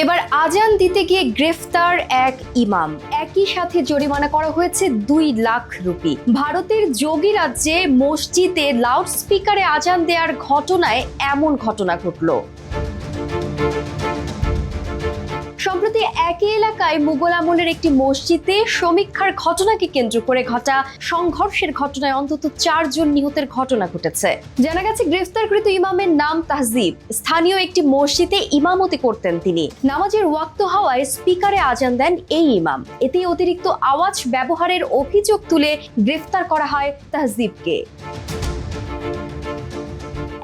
এবার আজান দিতে গিয়ে গ্রেফতার এক ইমাম, একই সাথে জরিমানা করা হয়েছে 2 লাখ রুপি। ভারতের যোগী রাজ্যে মসজিদে লাউডস্পিকারে আজান দেওয়ার ঘটনায় এমন ঘটনা ঘটলো। সম্প্রতি একই এলাকায় মুঘল আমলের একটি মসজিদে সমীক্ষার ঘটনাকে কেন্দ্র করে ঘটা সংঘর্ষের ঘটনায় অন্তত 4 জন নিহতের ঘটনা ঘটেছে। জানা গেছে গ্রেফতারকৃত ইমামের নাম তাহজিব। স্থানীয় একটি মসজিদে ইমামতি করতেন তিনি। নামাজের ওয়াক্ত হওয়ায় স্পিকারে আজান দেন এই ইমাম। এতে অতিরিক্ত আওয়াজ ব্যবহারের অভিযোগ তুলে গ্রেফতার করা হয় তাহজিবকে।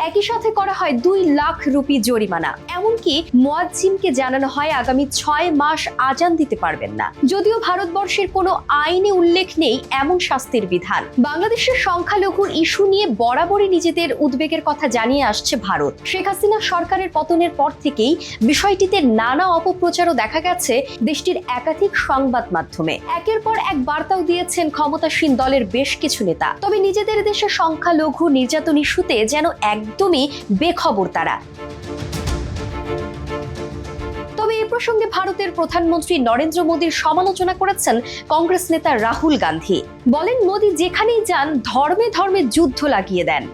একই সাথে করা হয় 2 লাখ রুপি জরিমানা। এমনকি মুয়াজ্জিনকে জানানো হয় আগামী 6 মাস আজান দিতে পারবেন না। যদিও ভারতবর্ষের কোনো আইনে উল্লেখ নেই এমন শাস্তির বিধান। বাংলাদেশের সংখ্যালঘুর ইস্যু নিয়ে বরাবরই নিজেদের উদ্বেগের কথা জানিয়ে আসছে ভারত। শেখ হাসিনা সরকারের পতনের পর থেকেই বিষয়টিতে নানা অপপ্রচারও দেখা গেছে দেশটির একাধিক সংবাদ মাধ্যমে। একের পর এক বার্তাও দিয়েছেন ক্ষমতাসীন দলের বেশ কিছু নেতা। তবে নিজেদের দেশে সংখ্যালঘু নির্যাতন ইস্যুতে যেন একদমই বেখবর তারা। তবে এ প্রসঙ্গে ভারতের প্রধানমন্ত্রী নরেন্দ্র মোদীর সমালোচনা করেছেন কংগ্রেস নেতা রাহুল গান্ধী। বলেন, মোদী যেখানেই যান ধর্মে ধর্মে যুদ্ধ লাগিয়ে দেন।